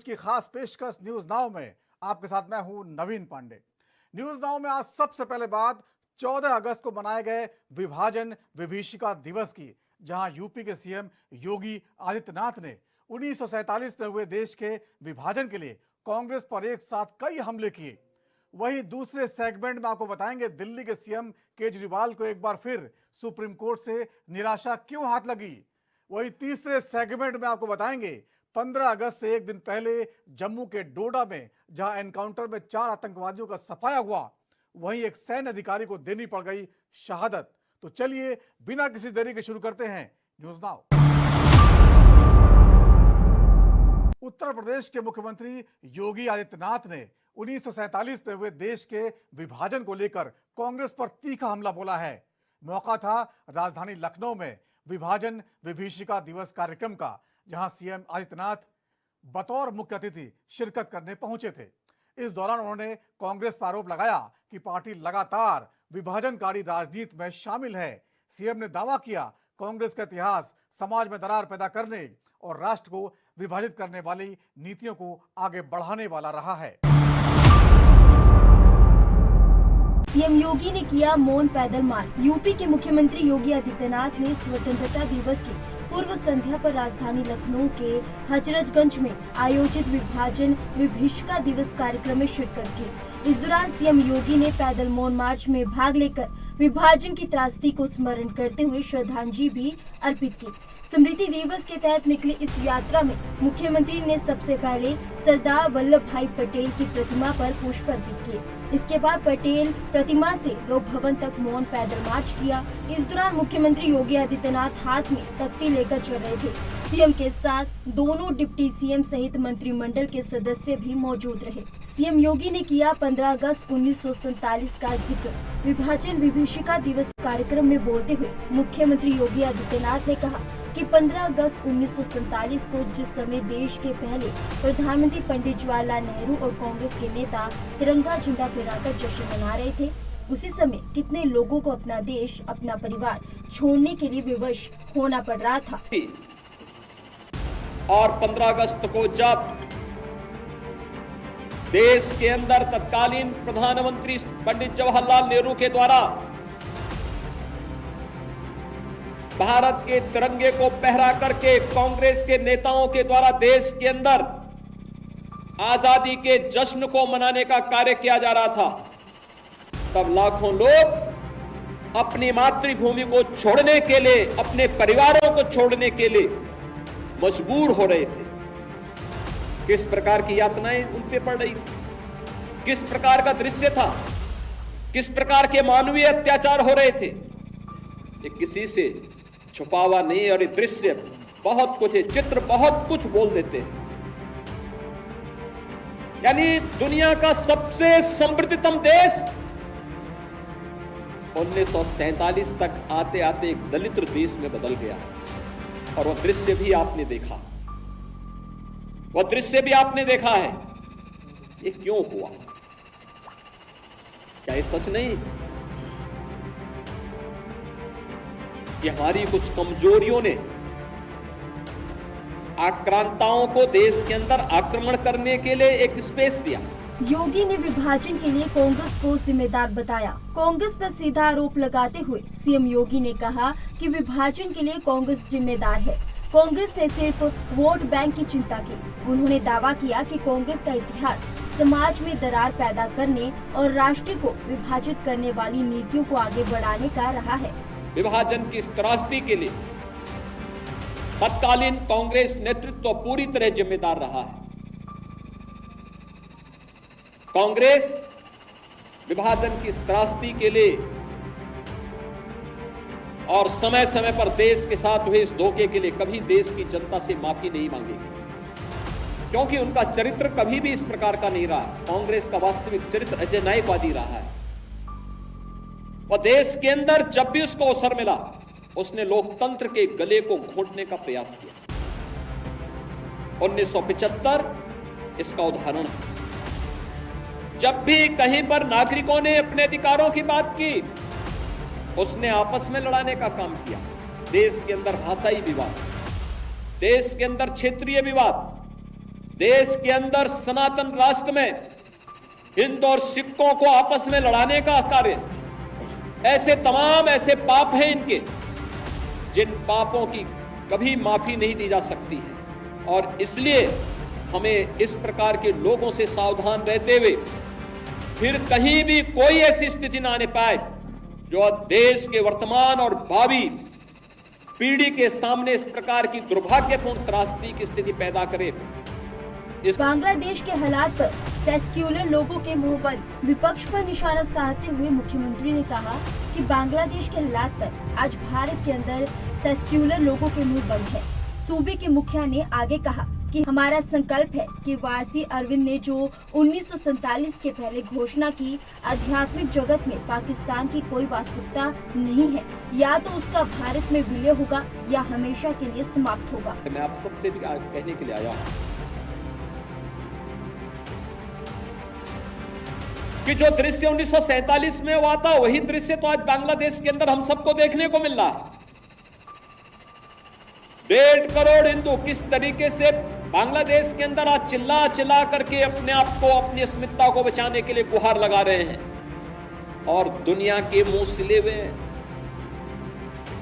की खास पेशकश न्यूज नाउ में आपके साथ मैं हूं नवीन पांडे। न्यूज नाउ में आज सबसे पहले बात 14 अगस्त को मनाए गए विभाजन विभीषिका दिवस की, जहां यूपी के सीएम योगी आदित्यनाथ ने 1947 में हुए देश के विभाजन के लिए कांग्रेस पर एक साथ कई हमले किए। वहीं दूसरे सेगमेंट में आपको बताएंगे दिल्ली के सीएम केजरीवाल को एक बार फिर सुप्रीम कोर्ट से निराशा क्यों हाथ लगी। वहीं तीसरे सेगमेंट में आपको बताएंगे 15 अगस्त से एक दिन पहले जम्मू के डोडा में जहां एनकाउंटर में 4 आतंकवादियों का सफाया हुआ, वहीं एक सैन्य अधिकारी को देनी पड़ गई शहादत। तो चलिए बिना किसी देरी के शुरू करते हैं न्यूज नाउ। उत्तर प्रदेश के मुख्यमंत्री योगी आदित्यनाथ ने 1947 में हुए देश के विभाजन को लेकर कांग्रेस पर तीखा हमला बोला है। मौका था राजधानी लखनऊ में विभाजन विभीषिका दिवस कार्यक्रम का, जहां सीएम आदित्यनाथ बतौर मुख्य अतिथि शिरकत करने पहुंचे थे। इस दौरान उन्होंने कांग्रेस पर आरोप लगाया कि पार्टी लगातार विभाजनकारी राजनीति में शामिल है। सीएम ने दावा किया कांग्रेस का इतिहास समाज में दरार पैदा करने और राष्ट्र को विभाजित करने वाली नीतियों को आगे बढ़ाने वाला रहा है। सीएम योगी ने किया मौन पैदल मार्च। यूपी के मुख्यमंत्री योगी आदित्यनाथ ने स्वतंत्रता दिवस की पूर्व संध्या पर राजधानी लखनऊ के हजरतगंज में आयोजित विभाजन विभीषिका दिवस कार्यक्रम में शिरकत की। इस दौरान सीएम योगी ने पैदल मौन मार्च में भाग लेकर विभाजन की त्रासदी को स्मरण करते हुए श्रद्धांजलि भी अर्पित की। स्मृति दिवस के तहत निकली इस यात्रा में मुख्यमंत्री ने सबसे पहले सरदार वल्लभ भाई पटेल की प्रतिमा पर पुष्प अर्पित किए। इसके बाद पटेल प्रतिमा से लोक भवन तक मौन पैदल मार्च किया। इस दौरान मुख्यमंत्री योगी आदित्यनाथ हाथ में तख्ती लेकर चल रहे थे। सीएम के साथ दोनों डिप्टी सीएम सहित मंत्रिमंडल के सदस्य भी मौजूद रहे। सीएम योगी ने किया 15 अगस्त 1947 का जिक्र। विभाजन विभीषिका दिवस कार्यक्रम में बोलते हुए मुख्यमंत्री योगी आदित्यनाथ ने कहा कि 15 अगस्त 1947 को जिस समय देश के पहले प्रधानमंत्री पंडित जवाहरलाल नेहरू और कांग्रेस के नेता तिरंगा झंडा फहराकर जश्न मना रहे थे, उसी समय कितने लोगों को अपना देश, अपना परिवार छोड़ने के लिए विवश होना पड़ रहा था। और 15 अगस्त को जब देश के अंदर तत्कालीन प्रधानमंत्री पंडित जवाहरलाल नेहरू के द्वारा भारत के तिरंगे को पहरा करके कांग्रेस के नेताओं के द्वारा देश के अंदर आजादी के जश्न को मनाने का कार्य किया जा रहा था, तब लाखों लोग अपनी मातृभूमि को छोड़ने के लिए, अपने परिवारों को छोड़ने के लिए मजबूर हो रहे थे। किस प्रकार की यातनाएं उन पे पड़ रही थी, किस प्रकार का दृश्य था, किस प्रकार के मानवीय अत्याचार हो रहे थे, ये किसी से छुपा हुआ नहीं। और ये दृश्य बहुत कुछ है, चित्र बहुत कुछ बोल देते हैं। यानी दुनिया का सबसे समृद्धतम देश 1947 तक आते आते एक दलित देश में बदल गया। और वह दृश्य भी आपने देखा, वह दृश्य भी आपने देखा है। ये क्यों हुआ? क्या ये सच नहीं कि हमारी कुछ कमजोरियों ने आक्रांताओं को देश के अंदर आक्रमण करने के लिए एक स्पेस दिया? योगी ने विभाजन के लिए कांग्रेस को जिम्मेदार बताया। कांग्रेस पर सीधा आरोप लगाते हुए सीएम योगी ने कहा कि विभाजन के लिए कांग्रेस जिम्मेदार है। कांग्रेस ने सिर्फ वोट बैंक की चिंता की। उन्होंने दावा किया कि कांग्रेस का इतिहास समाज में दरार पैदा करने और राष्ट्र को विभाजित करने वाली नीतियों को आगे बढ़ाने का रहा है। विभाजन की इस त्रासदी के लिए तत्कालीन कांग्रेस नेतृत्व पूरी तरह जिम्मेदार रहा है। कांग्रेस विभाजन की इस त्रासदी के लिए और समय समय पर देश के साथ हुए इस धोखे के लिए कभी देश की जनता से माफी नहीं मांगेगी, क्योंकि उनका चरित्र कभी भी इस प्रकार का नहीं रहा। कांग्रेस का वास्तविक चरित्र अजनयवादी रहा है। वह देश के अंदर जब भी उसको अवसर मिला, उसने लोकतंत्र के गले को घोंटने का प्रयास किया। 1975 इसका उदाहरण है। जब भी कहीं पर नागरिकों ने अपने अधिकारों की बात की, उसने आपस में लड़ाने का काम किया। देश के अंदर भाषाई विवाद, देश के अंदर क्षेत्रीय विवाद, देश के अंदर सनातन राष्ट्र में हिंदू और सिखों को आपस में लड़ाने का कार्य, ऐसे तमाम ऐसे पाप हैं इनके, जिन पापों की कभी माफी नहीं दी जा सकती है। और इसलिए हमें इस प्रकार के लोगों से सावधान रहते हुए फिर कहीं भी कोई ऐसी स्थिति ना आने पाए जो देश के वर्तमान और भावी पीढ़ी के सामने इस प्रकार की दुर्भाग्यपूर्ण त्रासदी की स्थिति पैदा करे। बांग्लादेश के हालात पर सेक्युलर लोगों के मुंह पर विपक्ष पर निशाना साधते हुए मुख्यमंत्री ने कहा कि बांग्लादेश के हालात पर आज भारत के अंदर सेक्युलर लोगों के मुंह बंद है। सूबे के मुखिया ने आगे कहा कि हमारा संकल्प है कि वारसी अरविंद ने जो 1947 के पहले घोषणा की, आध्यात्मिक जगत में पाकिस्तान की कोई वास्तविकता नहीं है, या तो उसका भारत में विलय होगा या हमेशा के लिए समाप्त होगा। मैं आप सबसे भी कहने के लिए आया हूँ कि जो दृश्य 1947 में हुआ था, वही दृश्य तो आज बांग्लादेश के अंदर हम सबको देखने को मिल रहा है। 1.5 करोड़ हिंदू किस तरीके से बांग्लादेश के अंदर आज चिल्ला चिल्ला करके अपने आप को, अपनी अस्मिता को बचाने के लिए गुहार लगा रहे हैं, और दुनिया के मुंह सिले हुए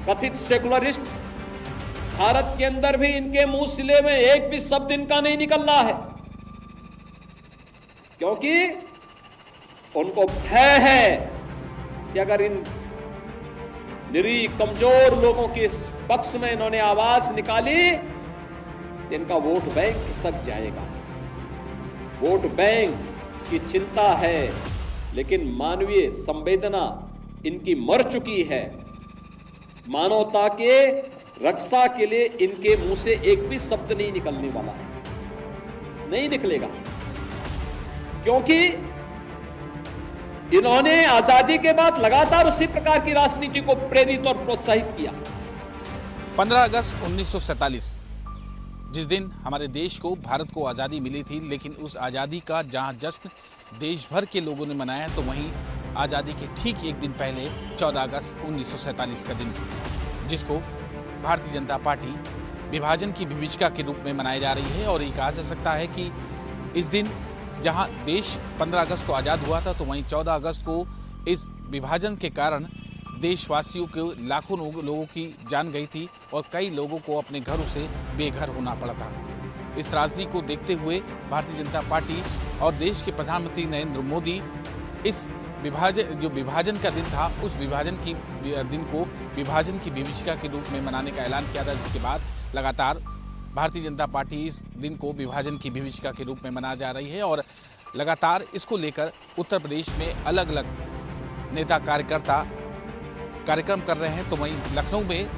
कथित सेकुलरिस्ट भारत के अंदर भी इनके मुंह सिले हुए एक भी शब्द इनका नहीं निकल रहा है, क्योंकि उनको भय है कि अगर इन निरीह कमजोर लोगों के इस पक्ष में इन्होंने आवाज निकाली तो इनका वोट बैंक खिसक जाएगा। वोट बैंक की चिंता है, लेकिन मानवीय संवेदना इनकी मर चुकी है। मानवता के रक्षा के लिए इनके मुंह से एक भी शब्द नहीं निकलने वाला है, नहीं निकलेगा, क्योंकि इन्होंने आजादी के बाद लगातार उसी प्रकार की राजनीति को प्रेरित और प्रोत्साहित किया। 15 अगस्त 1947 जिस दिन हमारे देश को, भारत को आज़ादी मिली थी, लेकिन उस आज़ादी का जहां जश्न देश भर के लोगों ने मनाया, तो वहीं आज़ादी के ठीक एक दिन पहले 14 अगस्त 1947 का दिन, जिसको भारतीय जनता पार्टी विभाजन की विभीषिका के रूप में मनाई जा रही है। और ये कहा जा सकता है कि इस दिन जहां देश 15 अगस्त को आज़ाद हुआ था, तो वहीं 14 अगस्त को इस विभाजन के कारण देशवासियों के लाखों लोगों की जान गई थी और कई लोगों को अपने घरों से बेघर होना पड़ा था। इस त्रासदी को देखते हुए भारतीय जनता पार्टी और देश के प्रधानमंत्री नरेंद्र मोदी इस विभाजन का दिन था, उस विभाजन की दिन को विभाजन की विभीषिका के रूप में मनाने का ऐलान किया था, जिसके बाद लगातार भारतीय जनता पार्टी इस दिन को विभाजन की विभीषिका के रूप में मना जा रही है। और लगातार इसको लेकर उत्तर प्रदेश में अलग अलग नेता कार्यकर्ता कार्यक्रम कर रहे हैं। तो वहीं लखनऊ में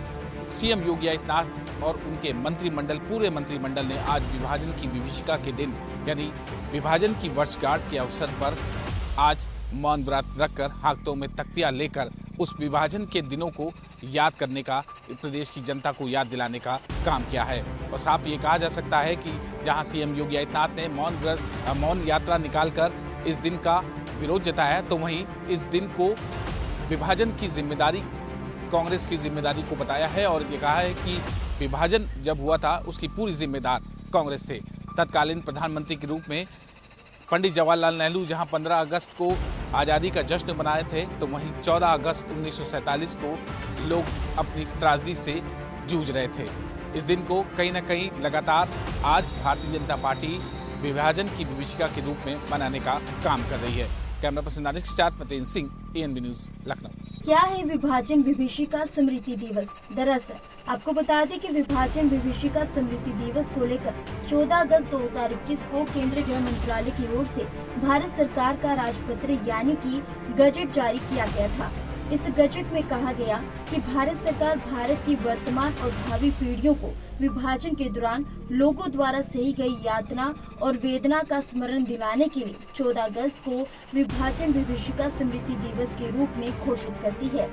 सीएम योगी आदित्यनाथ और उनके मंत्रिमंडल, पूरे मंत्रिमंडल ने आज विभाजन की विभीषिका के दिन यानी विभाजन की वर्षगांठ के अवसर पर आज मौन व्रत रखकर, हाथों में तख्तियां लेकर उस विभाजन के दिनों को याद करने का, प्रदेश की जनता को याद दिलाने का काम किया है। और साफ ये कहा जा सकता है कि जहां सीएम योगी आदित्यनाथ ने मौन यात्रा निकालकर इस दिन का विरोध जताया, तो वहीं इस दिन को विभाजन की जिम्मेदारी कांग्रेस की जिम्मेदारी को बताया है और ये कहा है कि विभाजन जब हुआ था उसकी पूरी जिम्मेदार कांग्रेस थे। तत्कालीन प्रधानमंत्री के रूप में पंडित जवाहरलाल नेहरू जहां 15 अगस्त को आज़ादी का जश्न मनाए थे, तो वहीं 14 अगस्त 1947 को लोग अपनी त्रासदी से जूझ रहे थे। इस दिन को कहीं ना कहीं लगातार आज भारतीय जनता पार्टी विभाजन की विभीषिका के रूप में मनाने का काम कर रही है। कैमरा पर्सन नारिश के साथ मतेन सिंह, ANB न्यूज, लखनऊ। क्या है विभाजन विभीषिका स्मृति दिवस? दरअसल आपको बता दें कि विभाजन विभीषिका स्मृति दिवस को लेकर 14 अगस्त 2021 को केंद्रीय गृह मंत्रालय की ओर से भारत सरकार का राजपत्र यानी कि गजट जारी किया गया था। इस गजट में कहा गया कि भारत सरकार भारत की वर्तमान और भावी पीढ़ियों को विभाजन के दौरान लोगों द्वारा सही गई यातना और वेदना का स्मरण दिलाने के लिए 14 अगस्त को विभाजन विभीषिका स्मृति दिवस के रूप में घोषित करती है।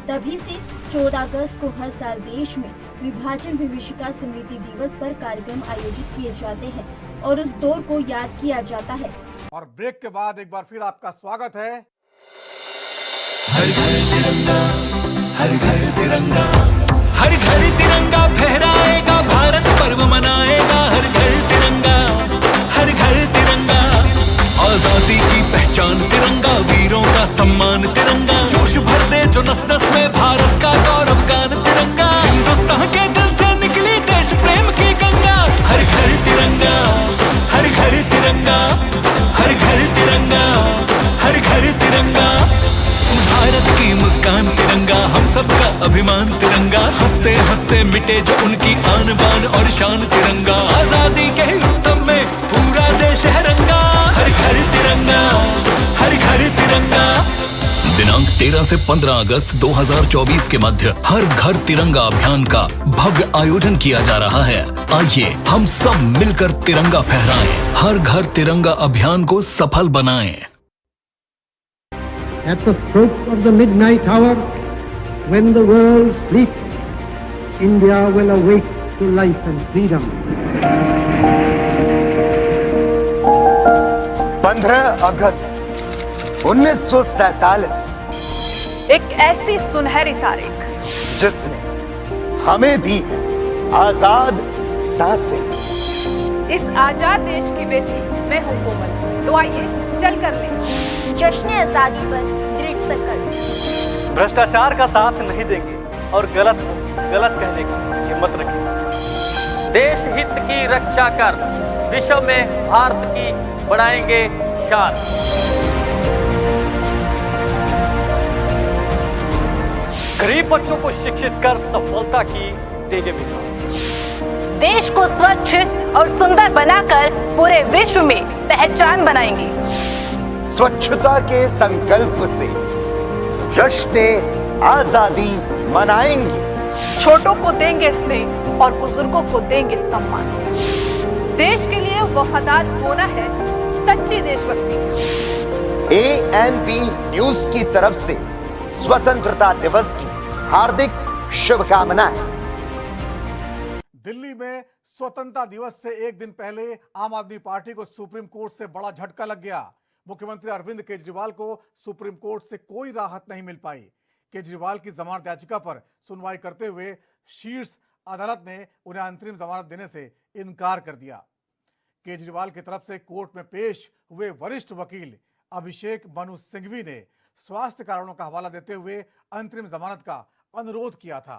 तभी से 14 अगस्त को हर साल देश में विभाजन विभीषिका स्मृति दिवस पर कार्यक्रम आयोजित किए जाते हैं और उस दौर को याद किया जाता है। और ब्रेक के बाद एक बार फिर आपका स्वागत है। हर घर तिरंगा, हर घर तिरंगा, हर घर तिरंगा फहराएगा, भारत पर्व मनाएगा, हर घर तिरंगा। हर घर तिरंगा, आजादी की पहचान तिरंगा, वीरों का सम्मान तिरंगा, जोश भर दे जो नस नस में भारत का गौरव गान तिरंगा, हिंदुस्तान के दिल से निकली देश प्रेम की गंगा, हर घर तिरंगा, हर घर तिरंगा, हर घर तिरंगा, हर घर तिरंगा, भारत की मुस्कान तिरंगा, हम सबका अभिमान तिरंगा, हंसते हंसते मिटे जो उनकी आन बान और शान तिरंगा, आजादी के उत्सव में पूरा देश है रंगा, हर घर तिरंगा, हर घर तिरंगा। दिनांक 13 से 15 अगस्त 2024 के मध्य हर घर तिरंगा अभियान का भव्य आयोजन किया जा रहा है। आइए हम सब मिलकर तिरंगा फहराएं, हर घर तिरंगा अभियान को सफल बनाएं। At the stroke of the midnight hour, when the world sleeps, India will awake to life and freedom. 15 अगस्त 1947 एक ऐसी सुनहरी तारीख जिसने हमें दी है आजाद सांसें। इस आजाद देश की बेटी मैं हूँ कोमल, तो आइए चल कर ले जश्न आजादी पर दृढ़ संकल्प। भ्रष्टाचार का साथ नहीं देंगे और गलत को गलत कहने की हिम्मत रखेंगे। देश हित की रक्षा कर विश्व में भारत की बढ़ाएंगे शान। गरीब बच्चों को शिक्षित कर सफलता की देंगे मिसाल। देश को स्वच्छ और सुंदर बनाकर पूरे विश्व में पहचान बनाएंगे। स्वच्छता के संकल्प से जश्न आजादी मनाएंगे। छोटों को देंगे स्नेह और बुजुर्गों को देंगे सम्मान। देश के लिए वफादार होना है सच्ची देशभक्ति। ANP न्यूज की तरफ से स्वतंत्रता दिवस की हार्दिक शुभकामनाएं। दिल्ली में स्वतंत्रता दिवस से एक दिन पहले आम आदमी पार्टी को सुप्रीम कोर्ट से बड़ा झटका लग गया। मुख्यमंत्री अरविंद केजरीवाल को सुप्रीम कोर्ट से कोई राहत नहीं मिल पाई। केजरीवाल की जमानत याचिका पर सुनवाई करते हुए शीर्ष अदालत ने उन्हें अंतरिम जमानत देने से इनकार कर दिया। केजरीवाल की तरफ से कोर्ट में पेश हुए वरिष्ठ वकील अभिषेक मनु सिंघवी ने स्वास्थ्य कारणों का हवाला देते हुए अंतरिम जमानत का अनुरोध किया था।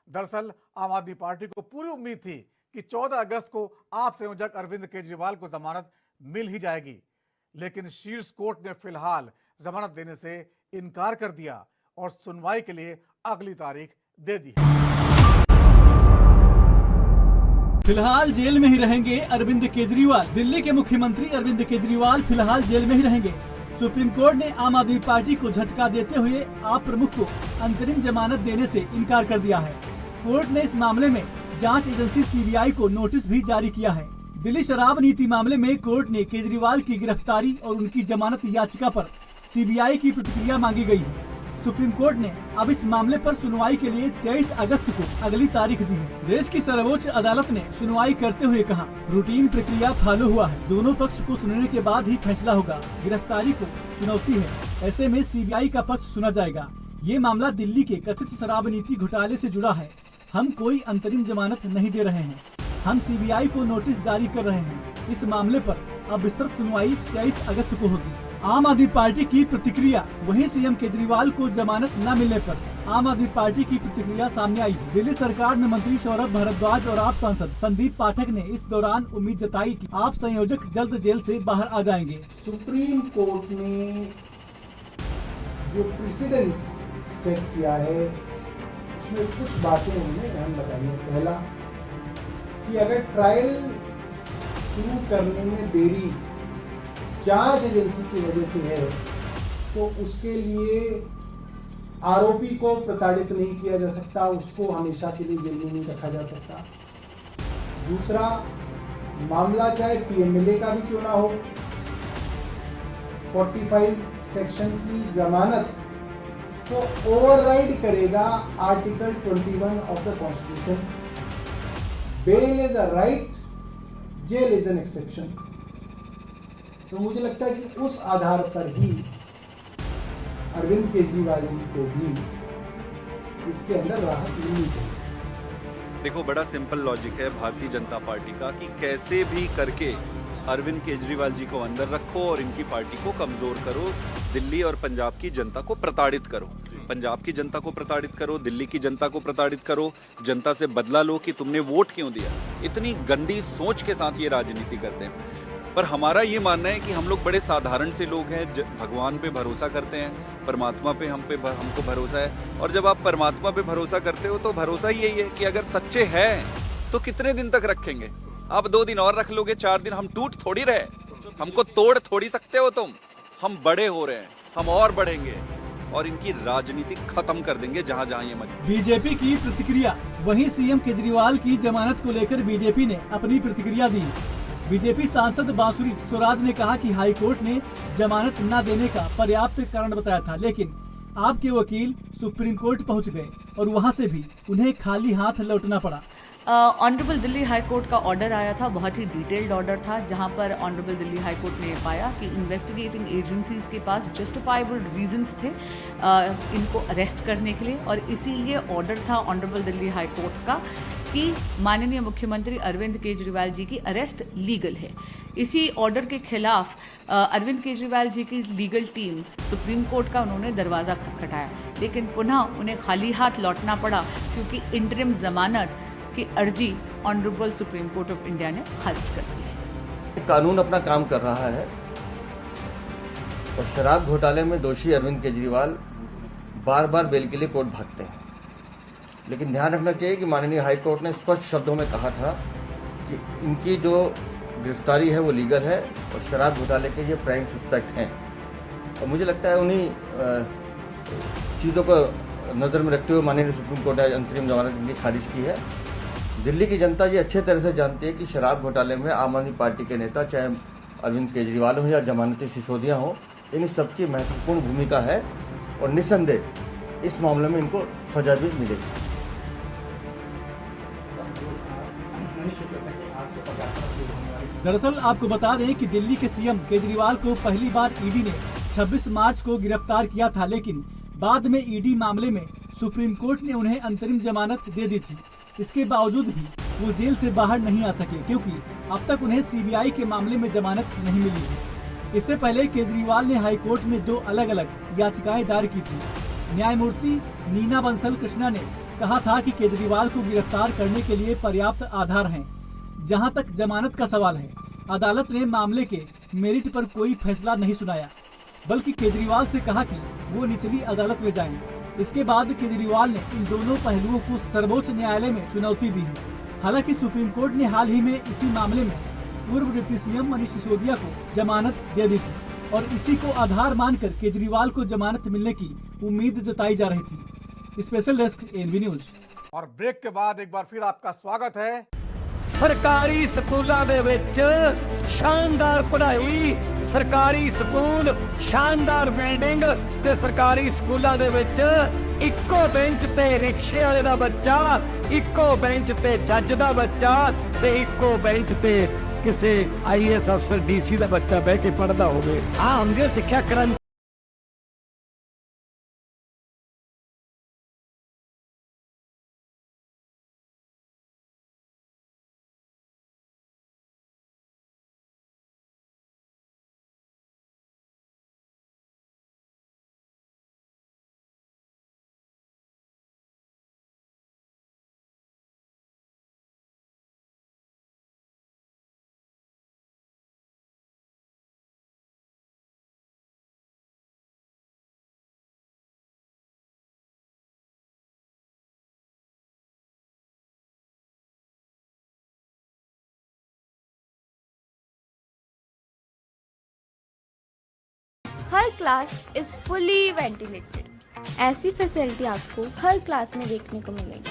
दरअसल आम आदमी पार्टी को पूरी उम्मीद थी कि 14 अगस्त को आप संयोजक अरविंद केजरीवाल को जमानत मिल ही जाएगी, लेकिन शीर्ष कोर्ट ने फिलहाल जमानत देने से इनकार कर दिया और सुनवाई के लिए अगली तारीख दे दी है। फिलहाल जेल में ही रहेंगे अरविंद केजरीवाल। दिल्ली के मुख्यमंत्री अरविंद केजरीवाल फिलहाल जेल में ही रहेंगे। सुप्रीम कोर्ट ने आम आदमी पार्टी को झटका देते हुए आप प्रमुख को अंतरिम जमानत देने से इनकार कर दिया है। कोर्ट ने इस मामले में जांच एजेंसी CBI को नोटिस भी जारी किया है। दिल्ली शराब नीति मामले में कोर्ट ने केजरीवाल की गिरफ्तारी और उनकी जमानत याचिका पर CBI की प्रतिक्रिया मांगी गई है। सुप्रीम कोर्ट ने अब इस मामले पर सुनवाई के लिए 23 अगस्त को अगली तारीख दी है। देश की सर्वोच्च अदालत ने सुनवाई करते हुए कहा, रूटीन प्रक्रिया फॉलो हुआ है, दोनों पक्ष को सुनने के बाद ही फैसला होगा। गिरफ्तारी को चुनौती है, ऐसे में CBI का पक्ष सुना जाएगा। ये मामला दिल्ली के कथित शराब नीति घोटाले से जुड़ा है। हम कोई अंतरिम जमानत नहीं दे रहे हैं, हम CBI को नोटिस जारी कर रहे हैं। इस मामले पर अब विस्तृत सुनवाई 23 अगस्त को होगी। आम आदमी पार्टी की प्रतिक्रिया। वहीं सीएम केजरीवाल को जमानत न मिलने पर आम आदमी पार्टी की प्रतिक्रिया सामने आई। दिल्ली सरकार में मंत्री सौरभ भारद्वाज और आप सांसद संदीप पाठक ने इस दौरान उम्मीद जताई कि आप संयोजक जल्द जेल से बाहर आ जाएंगे। सुप्रीम कोर्ट ने जो प्रेसिडेंस सेट किया है उसमें कुछ बातें उन्हें अहम बताई है। पहला कि अगर ट्रायल शुरू करने में देरी जांच एजेंसी की वजह से है तो उसके लिए आरोपी को प्रताड़ित नहीं किया जा सकता, उसको हमेशा के लिए जेल में नहीं रखा जा सकता। दूसरा, मामला चाहे PMLA का भी क्यों ना हो, 45 सेक्शन की जमानत को ओवरराइड करेगा article 21 of the constitution. Bail is a right, jail is an exception. तो मुझे लगता है कि उस आधार पर ही अरविंद केजरीवाल जी को भी इसके अंदर राहत मिलनी चाहिए। देखो, बड़ा सिंपल लॉजिक है भारतीय जनता पार्टी का कि कैसे भी करके अरविंद केजरीवाल जी को अंदर रखो और इनकी पार्टी को कमजोर करो, दिल्ली और पंजाब की जनता को प्रताड़ित करो, पंजाब की जनता को प्रताड़ित करो, दिल्ली की जनता को प्रताड़ित करो, जनता से बदला लो कि तुमने वोट क्यों दिया। इतनी गंदी सोच के साथ ये राजनीति करते हैं। पर हमारा ये मानना है कि हम लोग बड़े साधारण से लोग हैं, भगवान पे भरोसा करते हैं, परमात्मा पे हमको भरोसा है। और जब आप परमात्मा पे भरोसा करते हो तो भरोसा ही यही है कि अगर सच्चे हैं तो कितने दिन तक रखेंगे। आप 2 दिन और रख लोगे, 4 दिन, हम टूट थोड़ी रहे, हमको तोड़ थोड़ी सकते हो तुम। हम बड़े हो रहे हैं, हम और बढ़ेंगे और इनकी राजनीति खत्म कर देंगे जहां जहां ये मर्जी। बीजेपी की प्रतिक्रिया। वहीं सीएम केजरीवाल की जमानत को लेकर बीजेपी ने अपनी प्रतिक्रिया दी। बीजेपी सांसद बांसुरी स्वराज ने कहा कि हाईकोर्ट ने जमानत न देने का पर्याप्त कारण बताया था, लेकिन आपके वकील सुप्रीम कोर्ट पहुंच गए और वहां से भी उन्हें खाली हाथ लौटना पड़ा। ऑनरेबल दिल्ली हाई कोर्ट का ऑर्डर आया था, बहुत ही डिटेल्ड ऑर्डर था, जहां पर ऑनरेबल दिल्ली हाई कोर्ट ने पाया कि इन्वेस्टिगेटिंग एजेंसीज के पास जस्टिफाइबल रीजंस थे इनको अरेस्ट करने के लिए, और इसीलिए ऑर्डर था ऑनरेबल दिल्ली हाई कोर्ट का कि माननीय मुख्यमंत्री अरविंद केजरीवाल जी की अरेस्ट लीगल है। इसी ऑर्डर के खिलाफ अरविंद केजरीवाल जी की लीगल टीम सुप्रीम कोर्ट का उन्होंने दरवाज़ा खटखटाया, लेकिन पुनः उन्हें खाली हाथ लौटना पड़ा क्योंकि इंटरिम जमानत की अर्जी honourable supreme court of India ने खारिज कर दी है। कानून अपना काम कर रहा है और शराब घोटाले में दोषी अरविंद केजरीवाल बार बार बेल के लिए कोर्ट भागते हैं, लेकिन ध्यान रखना चाहिए कि माननीय हाई कोर्ट ने स्पष्ट शब्दों में कहा था कि इनकी जो गिरफ्तारी है वो लीगल है और शराब घोटाले के ये प्राइम सस्पेक्ट हैं। और मुझे लगता है उन्हीं चीज़ों को नज़र में रखते हुए माननीय सुप्रीम कोर्ट ने अंतरिम जमानत इनकी खारिज की है। दिल्ली की जनता ये अच्छे तरह से जानती है कि शराब घोटाले में आम आदमी पार्टी के नेता, चाहे अरविंद केजरीवाल हो या जमानती सिसोदिया हो, इन सबकी महत्वपूर्ण भूमिका है और निस्संदेह इस मामले में इनको सजा भी मिलेगी। दरअसल आपको बता दें कि दिल्ली के सीएम केजरीवाल को पहली बार ईडी ने 26 मार्च को गिरफ्तार किया था, लेकिन बाद में ईडी मामले में सुप्रीम कोर्ट ने उन्हें अंतरिम जमानत दे दी थी। इसके बावजूद भी वो जेल से बाहर नहीं आ सके क्योंकि अब तक उन्हें सीबीआई के मामले में जमानत नहीं मिली है। इससे पहले केजरीवाल ने हाई कोर्ट में 2 अलग अलग याचिकाएं दायर की थी। न्यायमूर्ति नीना बंसल कृष्णा ने कहा था कि केजरीवाल को गिरफ्तार करने के लिए पर्याप्त आधार हैं। जहां तक जमानत का सवाल है, अदालत ने मामले के मेरिट पर कोई फैसला नहीं सुनाया, बल्कि केजरीवाल से कहा कि वो निचली अदालत में जाएं। इसके बाद केजरीवाल ने इन दोनों पहलुओं को सर्वोच्च न्यायालय में चुनौती दी है। हालांकि सुप्रीम कोर्ट ने हाल ही में इसी मामले में पूर्व डिप्टी सीएम मनीष सिसोदिया को जमानत दे दी थी और इसी को आधार मानकर केजरीवाल को जमानत मिलने की उम्मीद जताई जा रही थी। Special desk NV news. और ब्रेक के बाद एक बार फिर आपका स्वागत है। सरकारी स्कूलों ਦੇ ਵਿੱਚ शानदार पढ़ाई, सरकारी स्कूल, शानदार बिल्डिंग ਤੇ सरकारी स्कूलों ਦੇ ਵਿੱਚ ਇੱਕੋ ਬੈਂਚ ਤੇ ਰਿਕਸ਼ੇ ਵਾਲੇ ਦਾ ਬੱਚਾ, ਇੱਕੋ ਬੈਂਚ ਤੇ ਜੱਜ ਦਾ ਬੱਚਾ ਤੇ ਇੱਕੋ ਬੈਂਚ ਤੇ ਕਿਸੇ ਆਈਐਸ ਅਫਸਰ ਡੀਸੀ ਦਾ ਬੱਚਾ ਬਹਿ ਕੇ ਪੜ੍ਹਦਾ ਹੋਵੇ। ਆ ਹੁੰਦੀ ਸਿੱਖਿਆ ਕ੍ਰਾਂਤੀ। हर क्लास इज फुली वेंटिलेटेड। ऐसी फैसिलिटी आपको हर क्लास में देखने को मिलेगी।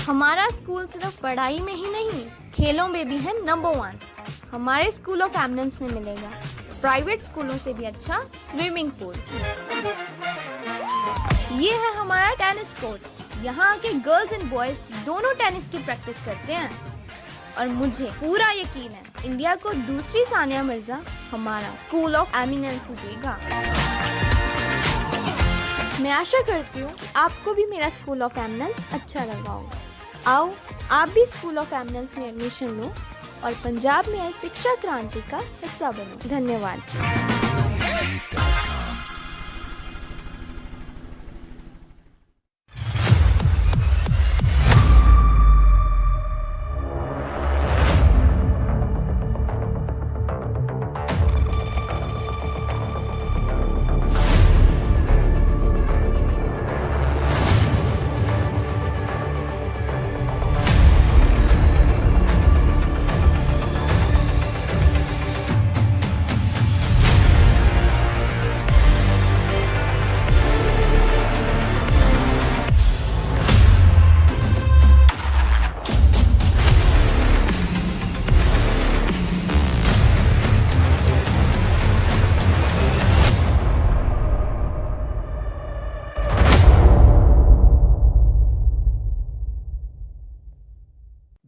हमारा स्कूल सिर्फ पढ़ाई में ही नहीं, खेलों में भी है नंबर 1। हमारे स्कूल ऑफ एमिनेंस में मिलेगा प्राइवेट स्कूलों से भी अच्छा स्विमिंग पूल। ये है हमारा टेनिस कोर्ट। यहाँ के गर्ल्स एंड बॉयज दोनों टेनिस की प्रैक्टिस करते हैं और मुझे पूरा यकीन है इंडिया को दूसरी सानिया मिर्जा हमारा स्कूल ऑफ एमिनेंस देगा। मैं आशा करती हूँ आपको भी मेरा स्कूल ऑफ एमिनेंस अच्छा लगा होगा। आओ आप भी स्कूल ऑफ एमिनेंस में एडमिशन लो और पंजाब में आई शिक्षा क्रांति का हिस्सा बनो। धन्यवाद।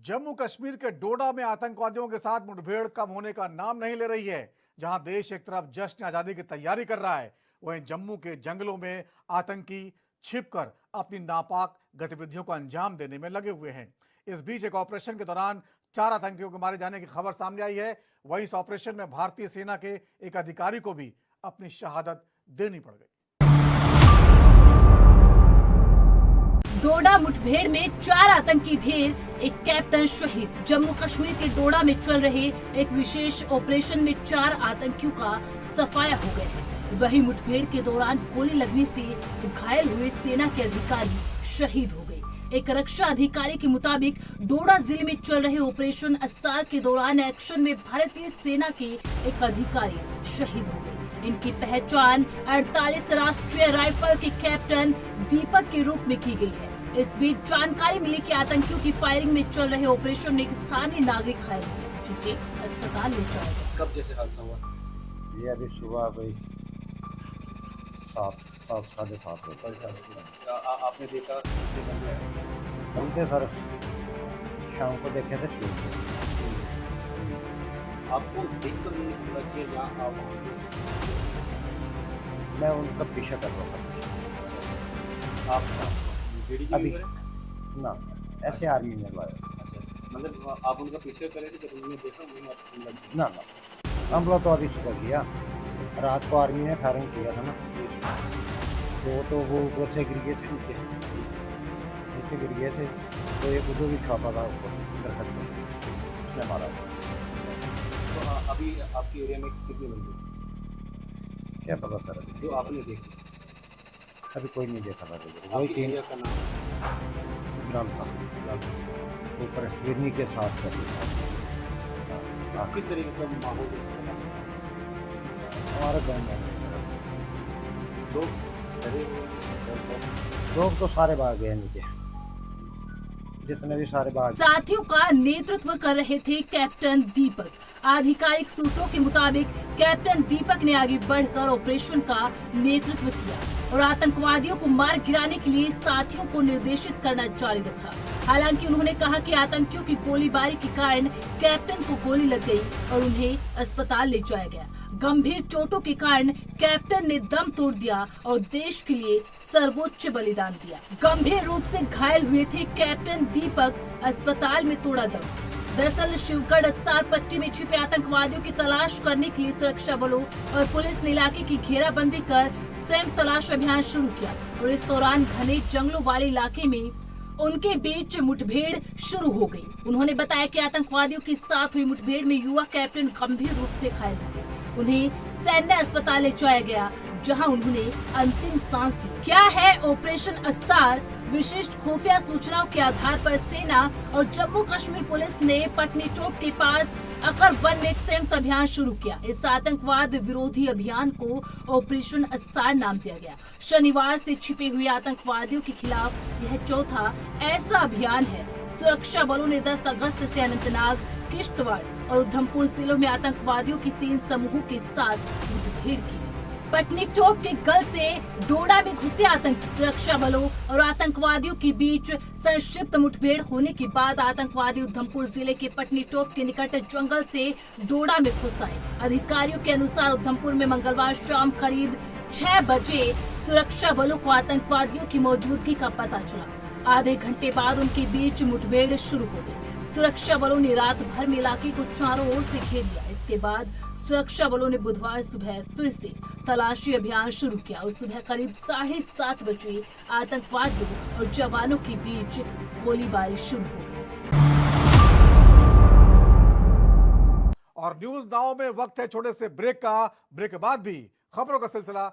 जम्मू कश्मीर के डोडा में आतंकवादियों के साथ मुठभेड़ कम होने का नाम नहीं ले रही है। जहां देश एक तरफ जश्न आजादी की तैयारी कर रहा है, वहीं जम्मू के जंगलों में आतंकी छिपकर अपनी नापाक गतिविधियों को अंजाम देने में लगे हुए हैं। इस बीच एक ऑपरेशन के दौरान 4 आतंकियों के मारे जाने की खबर सामने आई है। वहीं इस ऑपरेशन में भारतीय सेना के एक अधिकारी को भी अपनी शहादत देनी पड़ गई। डोडा मुठभेड़ में 4 आतंकी ढेर, एक कैप्टन शहीद। जम्मू कश्मीर के डोडा में चल रहे एक विशेष ऑपरेशन में 4 आतंकियों का सफाया हो गया है। वही मुठभेड़ के दौरान गोली लगने से घायल हुए सेना के अधिकारी शहीद हो गए। एक रक्षा अधिकारी के मुताबिक डोडा जिले में चल रहे ऑपरेशन अस्सार के दौरान एक्शन में भारतीय सेना के एक अधिकारी शहीद हो गए। इनकी पहचान 48 राष्ट्रीय राइफल के कैप्टन दीपक के रूप में की गई है। इस बीच जानकारी मिली कि आतंकियों की फायरिंग में चल रहे ऑपरेशन में एक स्थानीय नागरिक घायल हुआ, जिसे अस्पताल ले जाया गया। कब जैसे हादसा हुआ? ये अभी सुबह कोई 7 साढ़े 7 बजे। आपने देखा हम थे सर, शाम को देखे थे 3 आपको देख कर नहीं पता कि यहाँ आप मैं उनका पीछा कर रहा था। आप अभी ना ऐसे आर्मी में लगाया। अच्छा, मतलब आप उनका पीछे करे थे जब उन्होंने देखा ना हम लोग तो अभी सुबह किया, रात को आर्मी ने फायरिंग किया था ना, तो वो ऊपर से गिर गए थे, नीचे गिर गए थे, तो एक उधर भी छापा था ऊपर उसने मारा था। तो अभी आपके एरिया में कितने बंदे? क्या पता सर, जो आपने देखा? अभी कोई नहीं देखा था। वही 3 का नाम ग्राम था, ऊपर हिरनी के साथ कर किस तरीके का माहौल हमारे गाँव में लोग तो सारे भाग गए नीचे, जितने भी सारे भाग। साथियों का नेतृत्व कर रहे थे कैप्टन दीपक। आधिकारिक सूत्रों के मुताबिक कैप्टन दीपक ने आगे बढ़कर ऑपरेशन का नेतृत्व किया और आतंकवादियों को मार गिराने के लिए साथियों को निर्देशित करना जारी रखा। हालांकि उन्होंने कहा कि आतंकियों की गोलीबारी के कारण कैप्टन को गोली लग गई और उन्हें अस्पताल ले जाया गया। गंभीर चोटों के कारण कैप्टन ने दम तोड़ दिया और देश के लिए सर्वोच्च बलिदान दिया। गंभीर रूप से घायल हुए थे कैप्टन दीपक, अस्पताल में तोड़ा दम। दरअसल शिवगढ़ अस्सार पट्टी में छिपे आतंकवादियों की तलाश करने के लिए सुरक्षा बलों और पुलिस ने इलाके की घेराबंदी कर संयुक्त तलाश अभियान शुरू किया और इस दौरान घने जंगलों वाले इलाके में उनके बीच मुठभेड़ शुरू हो गई। उन्होंने बताया कि आतंकवादियों के साथ हुई मुठभेड़ में युवा कैप्टन गंभीर रूप से घायल हो गए। उन्हें सैन्य अस्पताल ले जाया गया, जहां उन्होंने अंतिम सांस ली। क्या है ऑपरेशन अस्सार? विशिष्ट खुफिया सूचनाओं के आधार पर सेना और जम्मू कश्मीर पुलिस ने पटनी चौक के पास अकर वन में एक संयुक्त अभियान शुरू किया। इस आतंकवाद विरोधी अभियान को ऑपरेशन अस्सार नाम दिया गया। शनिवार से छिपे हुए आतंकवादियों के खिलाफ यह चौथा ऐसा अभियान है। सुरक्षा बलों ने 10 अगस्त से अनंतनाग, किश्तवाड़ और उधमपुर जिलों में आतंकवादियों की 3 समूहों के साथ मुठभेड़ की। पटनी टॉप के गल से डोडा में घुसे आतंकी। सुरक्षा बलों और आतंकवादियों के बीच संक्षिप्त मुठभेड़ होने के बाद आतंकवादी उधमपुर जिले के पटनी टॉप के निकट जंगल से डोडा में घुस आए। अधिकारियों के अनुसार उधमपुर में मंगलवार शाम करीब 6 बजे सुरक्षा बलों को आतंकवादियों की मौजूदगी का पता चला। आधे घंटे बाद उनके बीच मुठभेड़ शुरू हो गई। सुरक्षा बलों ने रात भर में इलाके को चारों ओर से घेर लिया। इसके बाद सुरक्षा बलों ने बुधवार सुबह फिर से तलाशी अभियान शुरू किया और सुबह करीब 7:30 बजे आतंकवादियों और जवानों के बीच गोलीबारी शुरू हो गई। और न्यूज नाउ में वक्त है छोटे से ब्रेक का। ब्रेक के बाद भी खबरों का सिलसिला